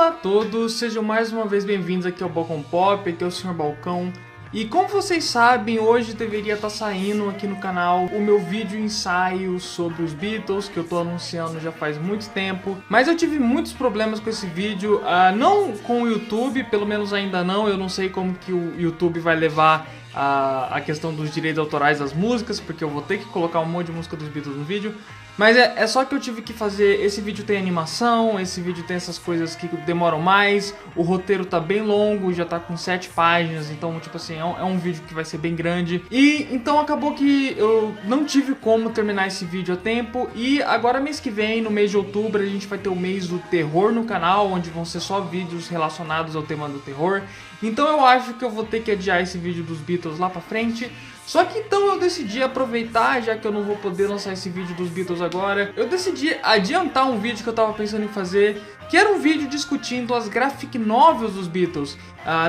Olá a todos, sejam mais uma vez bem-vindos aqui ao Balcão Pop, aqui é o Sr. Balcão. E como vocês sabem, hoje deveria estar saindo aqui no canal o meu vídeo ensaio sobre os Beatles, que eu tô anunciando já faz muito tempo. Mas eu tive muitos problemas com esse vídeo, não com o YouTube, pelo menos ainda não. Eu não sei como que o YouTube vai levar a questão dos direitos autorais das músicas, porque eu vou ter que colocar um monte de música dos Beatles no vídeo. Mas é só que eu tive que fazer, esse vídeo tem animação, esse vídeo tem essas coisas que demoram mais, o roteiro tá bem longo, já tá com 7 páginas, então tipo assim, é um vídeo que vai ser bem grande. E então acabou que eu não tive como terminar esse vídeo a tempo, e agora mês que vem, no mês de outubro, a gente vai ter o mês do terror no canal, onde vão ser só vídeos relacionados ao tema do terror. Então eu acho que eu vou ter que adiar esse vídeo dos Beatles lá pra frente. Só que então eu decidi aproveitar, já que eu não vou poder lançar esse vídeo dos Beatles agora, eu decidi adiantar um vídeo que eu tava pensando em fazer, que era um vídeo discutindo as graphic novels dos Beatles.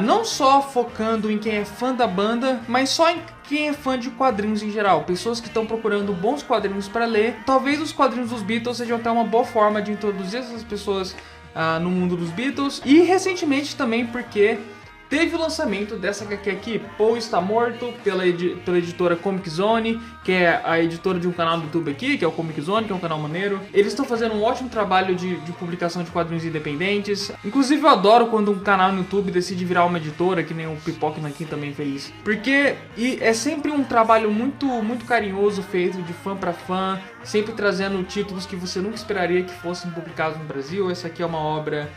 Não só focando em quem é fã da banda, mas só em quem é fã de quadrinhos em geral. Pessoas que estão procurando bons quadrinhos para ler. Talvez os quadrinhos dos Beatles sejam até uma boa forma de introduzir essas pessoas no mundo dos Beatles. E recentemente também porque teve o lançamento dessa HQ aqui, Paul Está Morto, pela editora Comic Zone, que é a editora de um canal do YouTube aqui, que é o Comic Zone, que é um canal maneiro. Eles estão fazendo um ótimo trabalho de publicação de quadrinhos independentes. Inclusive eu adoro quando um canal no YouTube decide virar uma editora, que nem o Pipoca Nanquim também fez. Porque é sempre um trabalho muito carinhoso, feito de fã para fã, sempre trazendo títulos que você nunca esperaria que fossem publicados no Brasil. Essa aqui é uma obra,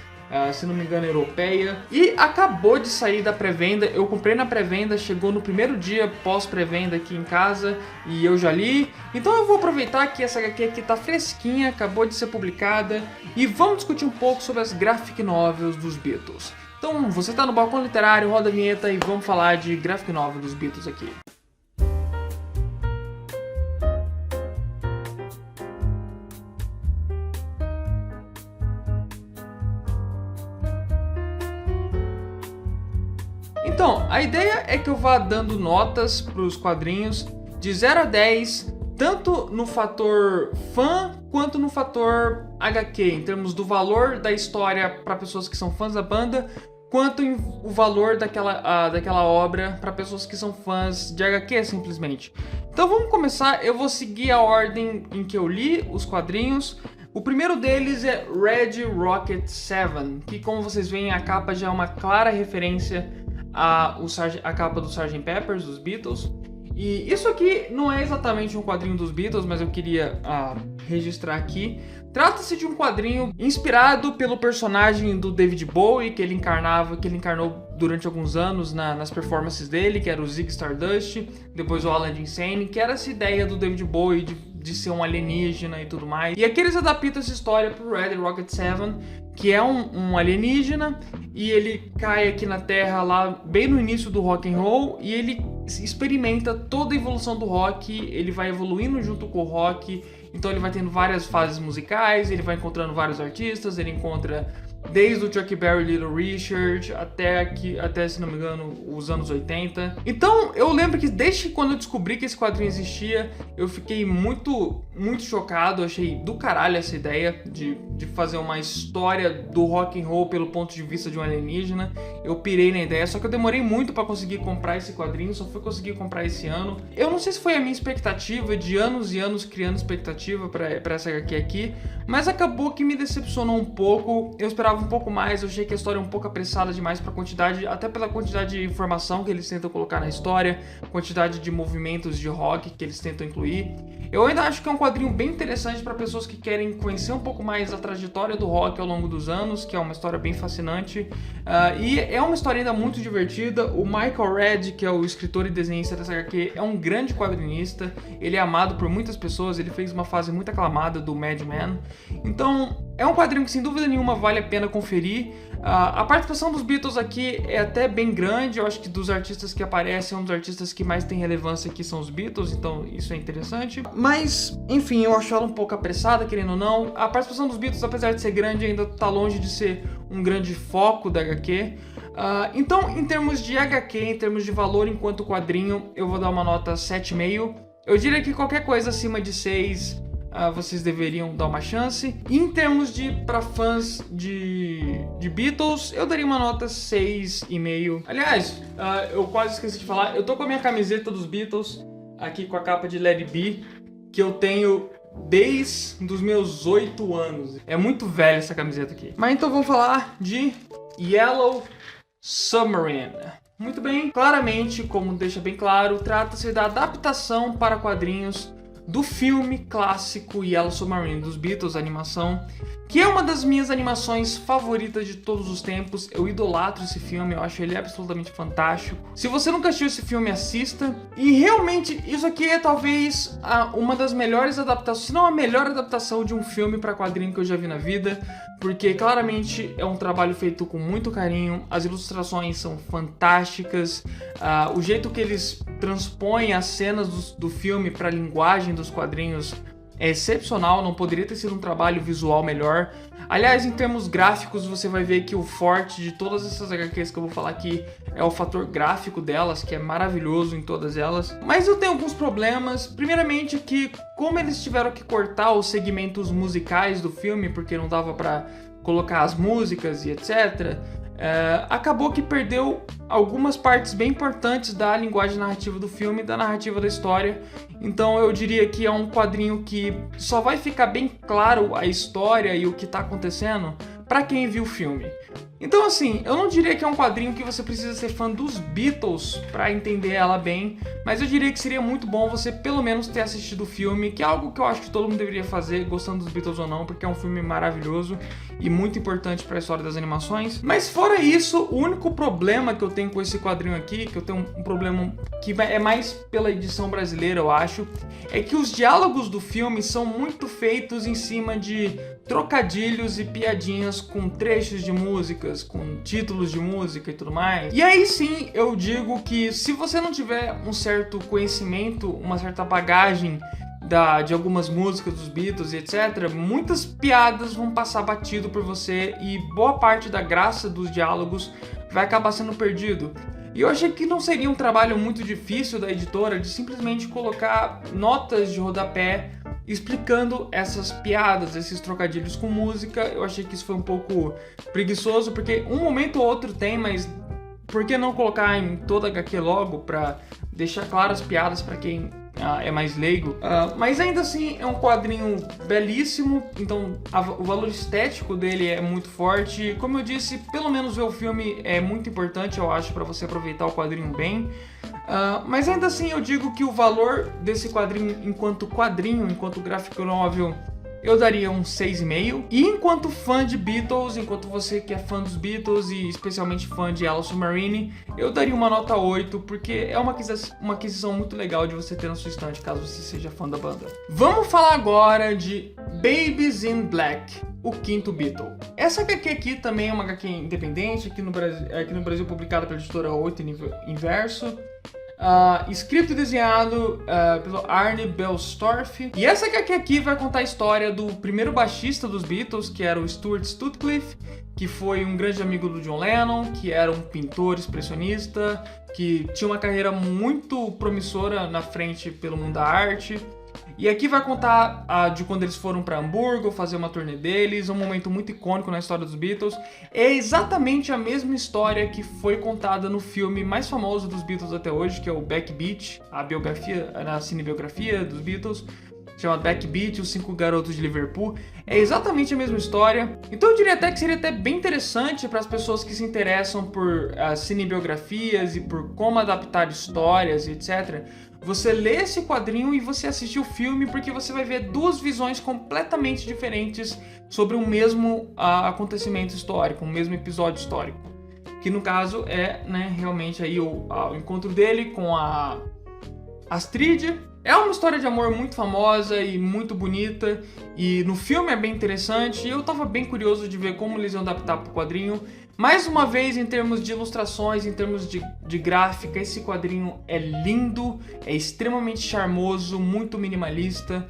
se não me engano, europeia, e acabou de sair da pré-venda. Eu comprei na pré-venda, chegou no primeiro dia pós-pré-venda aqui em casa e eu já li. Então eu vou aproveitar que essa HQ aqui tá fresquinha, acabou de ser publicada, e vamos discutir um pouco sobre as graphic novels dos Beatles. Então você tá no Balcão Literário, roda a vinheta e vamos falar de graphic novel dos Beatles aqui. Então, a ideia é que eu vá dando notas para os quadrinhos de 0 a 10, tanto no fator fã quanto no fator HQ, em termos do valor da história para pessoas que são fãs da banda, quanto o valor daquela obra para pessoas que são fãs de HQ simplesmente. Então vamos começar, eu vou seguir a ordem em que eu li os quadrinhos. O primeiro deles é Red Rocket 7, que como vocês veem a capa já é uma clara referência a capa do Sgt. Pepper, dos Beatles. E isso aqui não é exatamente um quadrinho dos Beatles, mas eu queria registrar aqui. Trata-se de um quadrinho inspirado pelo personagem do David Bowie, que ele encarnou durante alguns anos nas performances dele, que era o Ziggy Stardust, depois o Alan Insane, que era essa ideia do David Bowie de ser um alienígena e tudo mais. E aqui eles adaptam essa história pro Red Rocket 7, que é um alienígena, e ele cai aqui na Terra lá bem no início do rock and roll, e ele experimenta toda a evolução do rock, ele vai evoluindo junto com o rock, então ele vai tendo várias fases musicais, ele vai encontrando vários artistas, ele encontra desde o Chuck Berry, Little Richard, até, se não me engano, os anos 80. Então, eu lembro que desde quando eu descobri que esse quadrinho existia, eu fiquei muito chocado, achei do caralho essa ideia de fazer uma história do rock and roll pelo ponto de vista de um alienígena. Eu pirei na ideia, só que eu demorei muito pra conseguir comprar esse quadrinho, só fui conseguir comprar esse ano. Eu não sei se foi a minha expectativa, de anos e anos criando expectativa pra essa HQ aqui, mas acabou que me decepcionou um pouco. Eu esperava um pouco mais, eu achei que a história é um pouco apressada demais pra quantidade, até pela quantidade de informação que eles tentam colocar na história, quantidade de movimentos de rock que eles tentam incluir. Eu ainda acho que é um quadrinho bem interessante para pessoas que querem conhecer um pouco mais a trajetória do rock ao longo dos anos, que é uma história bem fascinante, e é uma história ainda muito divertida. O Michael Red, que é o escritor e desenhista dessa HQ, é um grande quadrinista, ele é amado por muitas pessoas, ele fez uma fase muito aclamada do Mad Men, então é um quadrinho que sem dúvida nenhuma vale a pena conferir. A participação dos Beatles aqui é até bem grande, eu acho que dos artistas que aparecem, um dos artistas que mais tem relevância aqui são os Beatles, então isso é interessante. Mas, enfim, eu acho ela um pouco apressada, querendo ou não. A participação dos Beatles, apesar de ser grande, ainda tá longe de ser um grande foco da HQ. Então, em termos de HQ, em termos de valor enquanto quadrinho, eu vou dar uma nota 7,5. Eu diria que qualquer coisa acima de 6 vocês deveriam dar uma chance. E em termos de para fãs de Beatles, eu daria uma nota 6,5. Aliás, eu quase esqueci de falar, eu tô com a minha camiseta dos Beatles aqui com a capa de Let It Be, que eu tenho desde os meus 8 anos. É muito velha essa camiseta aqui. Mas então vamos falar de Yellow Submarine. Muito bem, claramente, como deixa bem claro, trata-se da adaptação para quadrinhos do filme clássico Yellow Submarine dos Beatles, a animação, que é uma das minhas animações favoritas de todos os tempos. Eu idolatro esse filme, eu acho ele absolutamente fantástico. Se você nunca assistiu esse filme, assista. E realmente, isso aqui é talvez uma das melhores adaptações, se não a melhor adaptação de um filme para quadrinho que eu já vi na vida, porque claramente é um trabalho feito com muito carinho, as ilustrações são fantásticas, o jeito que eles transpõem as cenas do filme para a linguagem dos quadrinhos é excepcional, não poderia ter sido um trabalho visual melhor. Aliás, em termos gráficos, você vai ver que o forte de todas essas HQs que eu vou falar aqui é o fator gráfico delas, que é maravilhoso em todas elas. Mas eu tenho alguns problemas. Primeiramente que, como eles tiveram que cortar os segmentos musicais do filme, porque não dava pra colocar as músicas e etc., acabou que perdeu algumas partes bem importantes da linguagem narrativa do filme, da narrativa da história. Então eu diria que é um quadrinho que só vai ficar bem claro a história e o que está acontecendo para quem viu o filme. Então assim, eu não diria que é um quadrinho que você precisa ser fã dos Beatles para entender ela bem, mas eu diria que seria muito bom você pelo menos ter assistido o filme, que é algo que eu acho que todo mundo deveria fazer, gostando dos Beatles ou não, porque é um filme maravilhoso e muito importante para a história das animações. Mas fora isso, o único problema que eu tenho com esse quadrinho aqui, que eu tenho um problema que é mais pela edição brasileira, eu acho, é que os diálogos do filme são muito feitos em cima de trocadilhos e piadinhas com trechos de músicas, com títulos de música e tudo mais. E aí sim, eu digo que se você não tiver um certo conhecimento, uma certa bagagem de algumas músicas dos Beatles e etc., muitas piadas vão passar batido por você e boa parte da graça dos diálogos vai acabar sendo perdido. E eu achei que não seria um trabalho muito difícil da editora de simplesmente colocar notas de rodapé explicando essas piadas, esses trocadilhos com música. Eu achei que isso foi um pouco preguiçoso, porque um momento ou outro tem, mas por que não colocar em toda a HQ logo pra deixar claras as piadas pra quem é mais leigo? Mas ainda assim é um quadrinho belíssimo, então o valor estético dele é muito forte. Como eu disse, pelo menos ver o filme é muito importante, eu acho, pra você aproveitar o quadrinho bem. Mas ainda assim eu digo que o valor desse quadrinho, enquanto graphic novel, eu daria um 6,5. E enquanto fã de Beatles, enquanto você que é fã dos Beatles e especialmente fã de Yellow Submarine, eu daria uma nota 8, porque é uma aquisição muito legal de você ter na sua estante, caso você seja fã da banda. Vamos falar agora de Babies in Black, o quinto Beatle. Essa HQ aqui também é uma HQ independente, aqui no Brasil publicada pela editora 8 Inverso. Escrito e desenhado pelo Arne Belstorff. E essa HQ aqui vai contar a história do primeiro baixista dos Beatles, que era o Stuart Sutcliffe, que foi um grande amigo do John Lennon, que era um pintor expressionista, que tinha uma carreira muito promissora na frente pelo mundo da arte. E aqui vai contar de quando eles foram para Hamburgo fazer uma turnê deles, um momento muito icônico na história dos Beatles. É exatamente a mesma história que foi contada no filme mais famoso dos Beatles até hoje, que é o Backbeat, a cinebiografia dos Beatles, chama Backbeat, Os 5 Garotos de Liverpool. É exatamente a mesma história. Então eu diria até que seria até bem interessante para as pessoas que se interessam por cinebiografias e por como adaptar histórias e etc., você lê esse quadrinho e você assistir o filme, porque você vai ver duas visões completamente diferentes sobre o mesmo acontecimento histórico, o mesmo episódio histórico. Que no caso é, realmente aí o encontro dele com a Astrid. É uma história de amor muito famosa e muito bonita, e no filme é bem interessante, e eu tava bem curioso de ver como eles iam adaptar pro quadrinho. Mais uma vez, em termos de ilustrações, em termos de gráfica, esse quadrinho é lindo, é extremamente charmoso, muito minimalista.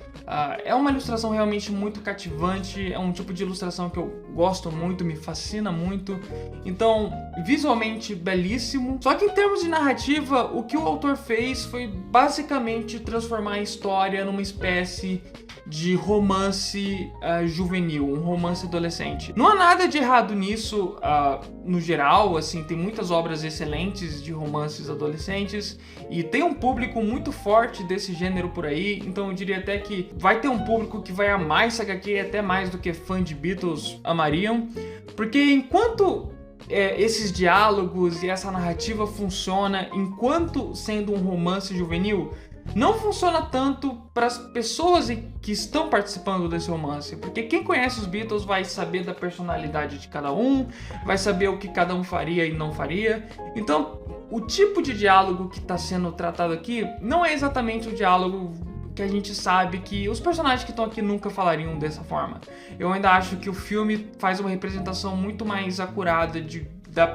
É uma ilustração realmente muito cativante, é um tipo de ilustração que eu gosto muito, me fascina muito. Então, visualmente belíssimo. Só que em termos de narrativa, o que o autor fez foi basicamente transformar a história numa espécie de romance juvenil, um romance adolescente. Não há nada de errado nisso, no geral, assim, tem muitas obras excelentes de romances adolescentes e tem um público muito forte desse gênero por aí, então eu diria até que vai ter um público que vai amar essa HQ até mais do que fã de Beatles amariam, porque enquanto esses diálogos e essa narrativa funciona enquanto sendo um romance juvenil, não funciona tanto para as pessoas que estão participando desse romance, porque quem conhece os Beatles vai saber da personalidade de cada um, vai saber o que cada um faria e não faria. Então, o tipo de diálogo que está sendo tratado aqui não é exatamente o diálogo que a gente sabe que os personagens que estão aqui nunca falariam dessa forma. Eu ainda acho que o filme faz uma representação muito mais acurada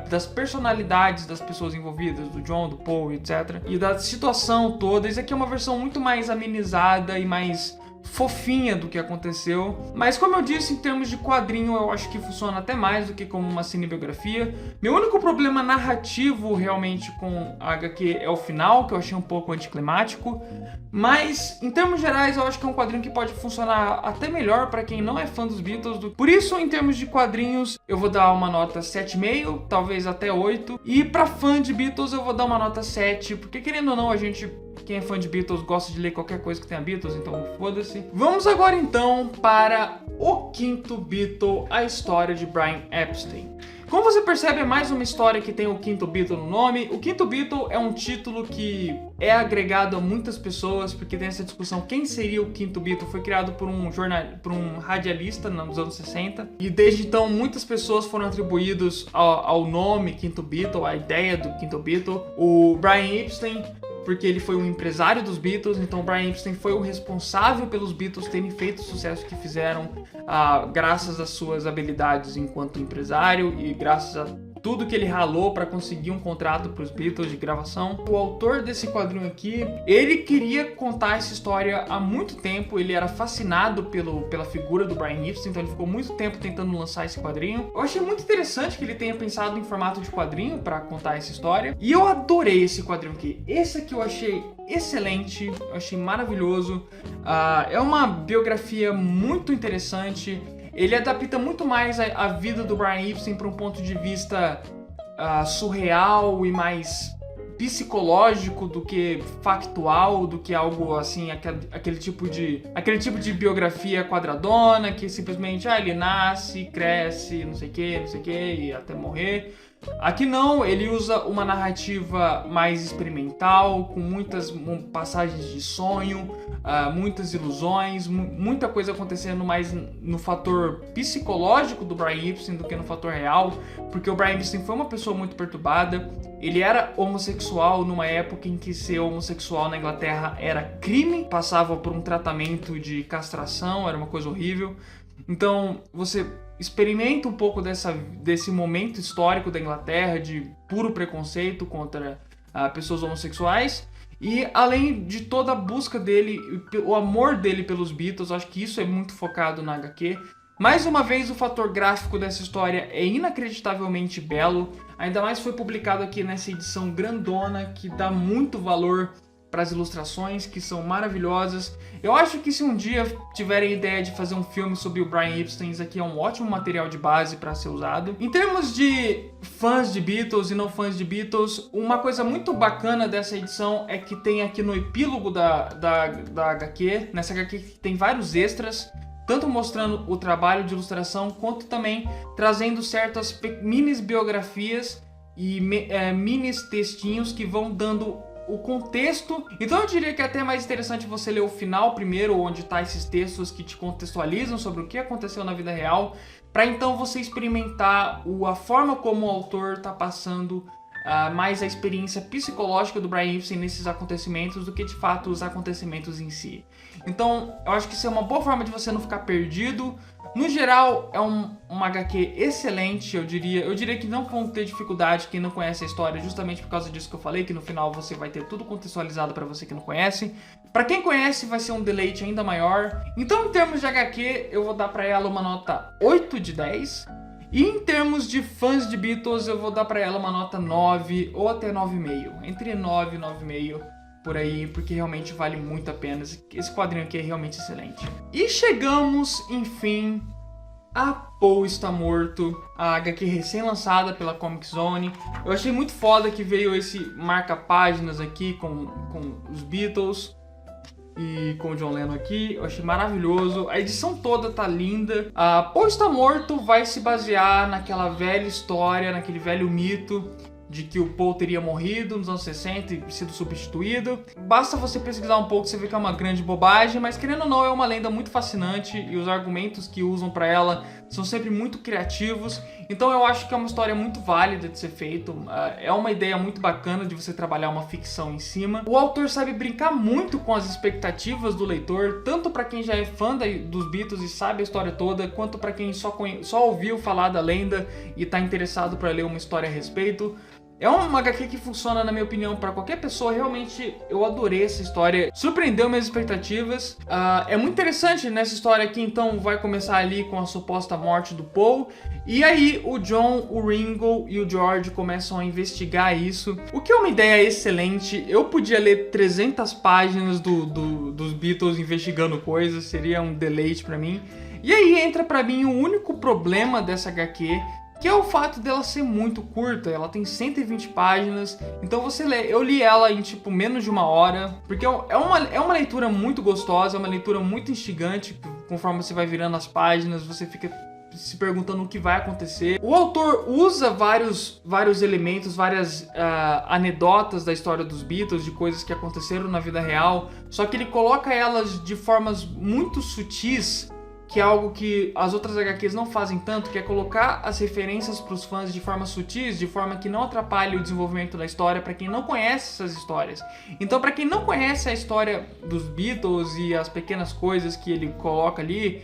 das personalidades das pessoas envolvidas, do John, do Paul, etc. E da situação toda. Isso aqui é uma versão muito mais amenizada e mais fofinha do que aconteceu. Mas como eu disse, em termos de quadrinho, eu acho que funciona até mais do que como uma cinebiografia. Meu único problema narrativo realmente com a HQ é o final, que eu achei um pouco anticlimático. Mas, em termos gerais, eu acho que é um quadrinho que pode funcionar até melhor para quem não é fã dos Beatles. Por isso, em termos de quadrinhos, eu vou dar uma nota 7,5, talvez até 8. E para fã de Beatles, eu vou dar uma nota 7, porque querendo ou não, quem é fã de Beatles gosta de ler qualquer coisa que tenha Beatles, então foda-se. Vamos agora então para o quinto Beatle, a história de Brian Epstein. Como você percebe, é mais uma história que tem o quinto Beatle no nome. O quinto Beatle é um título que é agregado a muitas pessoas, porque tem essa discussão, quem seria o quinto Beatle? Foi criado por um radialista nos anos 60, e desde então muitas pessoas foram atribuídas ao nome quinto Beatle, à ideia do quinto Beatle. O Brian Epstein, porque ele foi um empresário dos Beatles, então o Brian Epstein foi o responsável pelos Beatles terem feito o sucesso que fizeram, graças às suas habilidades enquanto empresário e graças a tudo que ele ralou para conseguir um contrato para os Beatles de gravação. O autor desse quadrinho aqui, ele queria contar essa história há muito tempo, ele era fascinado pela figura do Brian Epstein, então ele ficou muito tempo tentando lançar esse quadrinho. Eu achei muito interessante que ele tenha pensado em formato de quadrinho para contar essa história, e eu adorei esse quadrinho aqui. Esse aqui eu achei excelente, eu achei maravilhoso. É uma biografia muito interessante. Ele adapta muito mais a vida do Brian Epstein para um ponto de vista surreal e mais psicológico do que factual, do que algo assim, aquele tipo de biografia quadradona, que simplesmente ele nasce, cresce, não sei o que, e até morrer. Aqui não, ele usa uma narrativa mais experimental, com muitas passagens de sonho, muitas ilusões, muita coisa acontecendo mais no fator psicológico do Brian Epstein do que no fator real, porque o Brian Epstein foi uma pessoa muito perturbada, ele era homossexual numa época em que ser homossexual na Inglaterra era crime, passava por um tratamento de castração, era uma coisa horrível. Então você experimenta um pouco desse momento histórico da Inglaterra de puro preconceito contra pessoas homossexuais, e além de toda a busca dele, o amor dele pelos Beatles, acho que isso é muito focado na HQ. Mais uma vez, o fator gráfico dessa história é inacreditavelmente belo, ainda mais foi publicado aqui nessa edição grandona que dá muito valor para as ilustrações, que são maravilhosas. Eu acho que se um dia tiverem ideia de fazer um filme sobre o Brian Epstein, isso aqui é um ótimo material de base para ser usado. Em termos de fãs de Beatles e não fãs de Beatles, uma coisa muito bacana dessa edição é que tem aqui no epílogo da HQ, nessa HQ tem vários extras, tanto mostrando o trabalho de ilustração, quanto também trazendo certas mini biografias e mini textinhos que vão dando o contexto. Então eu diria que é até mais interessante você ler o final primeiro, onde tá esses textos que te contextualizam sobre o que aconteceu na vida real, para então você experimentar a forma como o autor tá passando mais a experiência psicológica do Brian Epstein nesses acontecimentos do que de fato os acontecimentos em si. Então eu acho que isso é uma boa forma de você não ficar perdido. No geral, é uma HQ excelente, eu diria que não vão ter dificuldade quem não conhece a história, justamente por causa disso que eu falei, que no final você vai ter tudo contextualizado para você que não conhece. Para quem conhece, vai ser um deleite ainda maior. Então, em termos de HQ, eu vou dar para ela uma nota 8 de 10. E em termos de fãs de Beatles, eu vou dar para ela uma nota 9 ou até 9,5. Entre 9 e 9,5. por aí, porque realmente vale muito a pena. Esse quadrinho aqui é realmente excelente. E chegamos, enfim, a Paul Está Morto, a HQ recém-lançada pela Comic Zone. Eu achei muito foda que veio esse marca-páginas aqui com os Beatles e com o John Lennon aqui. Eu achei maravilhoso. A edição toda tá linda. A Paul Está Morto vai se basear naquela velha história, naquele velho mito de que o Paul teria morrido nos anos 60 e sido substituído. Basta você pesquisar um pouco, você vê que é uma grande bobagem, mas querendo ou não, é uma lenda muito fascinante e os argumentos que usam pra ela são sempre muito criativos. Então eu acho que é uma história muito válida de ser feito. É uma ideia muito bacana de você trabalhar uma ficção em cima. O autor sabe brincar muito com as expectativas do leitor, tanto pra quem já é fã dos Beatles e sabe a história toda, quanto pra quem só ouviu falar da lenda e tá interessado pra ler uma história a respeito. É uma HQ que funciona, na minha opinião, para qualquer pessoa. Realmente, eu adorei essa história. Surpreendeu minhas expectativas. É muito interessante nessa história aqui, então, vai começar ali com a suposta morte do Paul. E aí, o John, o Ringo e o George começam a investigar isso. O que é uma ideia excelente. Eu podia ler 300 páginas dos Beatles investigando coisas. Seria um deleite para mim. E aí entra para mim o único problema dessa HQ, que é o fato dela ser muito curta. Ela tem 120 páginas, então você lê. Eu li ela em tipo menos de uma hora, porque é uma leitura muito gostosa, é uma leitura muito instigante. Conforme você vai virando as páginas, você fica se perguntando o que vai acontecer. O autor usa vários elementos, várias anedotas da história dos Beatles, de coisas que aconteceram na vida real, só que ele coloca elas de formas muito sutis, que é algo que as outras HQs não fazem tanto, que é colocar as referências para os fãs de forma sutis, de forma que não atrapalhe o desenvolvimento da história para quem não conhece essas histórias. Então, para quem não conhece a história dos Beatles e as pequenas coisas que ele coloca ali,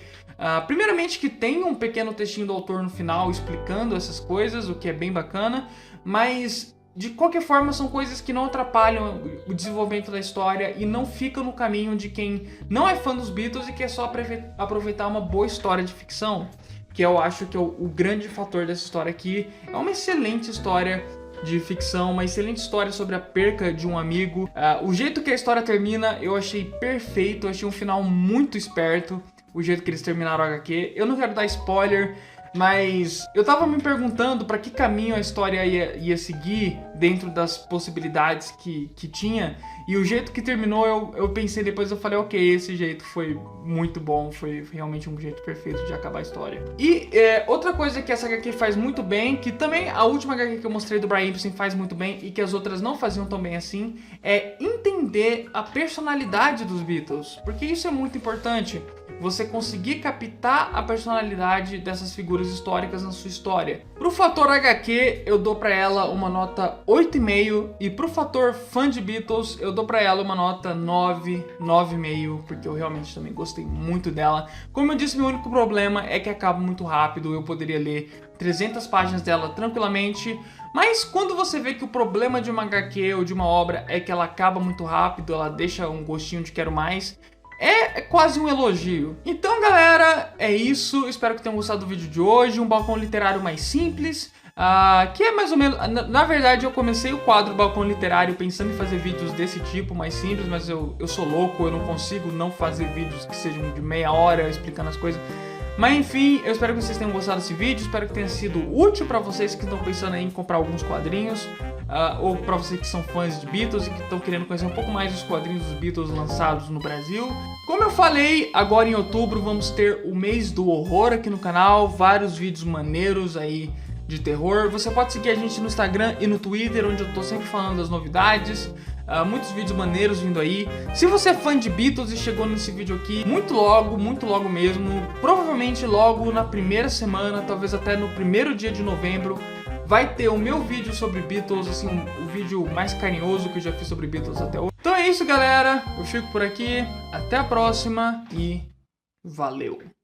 primeiramente que tem um pequeno textinho do autor no final explicando essas coisas, o que é bem bacana, mas de qualquer forma, são coisas que não atrapalham o desenvolvimento da história e não ficam no caminho de quem não é fã dos Beatles e quer só aproveitar uma boa história de ficção, que eu acho que é o grande fator dessa história aqui. É uma excelente história de ficção, uma excelente história sobre a perca de um amigo. O jeito que a história termina, eu achei perfeito, eu achei um final muito esperto, o jeito que eles terminaram a HQ. Eu não quero dar spoiler, mas eu tava me perguntando para que caminho a história ia seguir dentro das possibilidades que tinha, e o jeito que terminou, eu pensei depois, eu falei, ok, esse jeito foi muito bom, foi realmente um jeito perfeito de acabar a história. E outra coisa que essa HQ faz muito bem, que também a última HQ que eu mostrei do Brian Ibbotson faz muito bem, e que as outras não faziam tão bem assim, é entender a personalidade dos Beatles, porque isso é muito importante. Você conseguir captar a personalidade dessas figuras históricas na sua história. Pro fator HQ, eu dou pra ela uma nota 8,5, e pro fator fã de Beatles, eu dou pra ela uma nota 9, 9,5, porque eu realmente também gostei muito dela. Como eu disse, meu único problema é que acaba muito rápido. Eu poderia ler 300 páginas dela tranquilamente, mas quando você vê que o problema de uma HQ ou de uma obra é que ela acaba muito rápido, ela deixa um gostinho de quero mais, é quase um elogio. Então, galera, é isso. Espero que tenham gostado do vídeo de hoje. Um balcão literário mais simples, que é mais ou menos... Na verdade, eu comecei o quadro Balcão Literário pensando em fazer vídeos desse tipo, mais simples, mas eu sou louco, eu não consigo não fazer vídeos que sejam de meia hora explicando as coisas. Mas enfim, eu espero que vocês tenham gostado desse vídeo, espero que tenha sido útil para vocês que estão pensando em comprar alguns quadrinhos, ou para vocês que são fãs de Beatles e que estão querendo conhecer um pouco mais dos quadrinhos dos Beatles lançados no Brasil. Como eu falei, agora em outubro vamos ter o mês do horror aqui no canal, vários vídeos maneiros aí de terror. Você pode seguir a gente no Instagram e no Twitter, onde eu tô sempre falando das novidades. Muitos vídeos maneiros vindo aí. Se você é fã de Beatles e chegou nesse vídeo aqui muito logo mesmo, provavelmente logo na primeira semana, talvez até no primeiro dia de novembro, vai ter o meu vídeo sobre Beatles, assim, o vídeo mais carinhoso que eu já fiz sobre Beatles até hoje. Então é isso, galera. Eu fico por aqui. Até a próxima e valeu!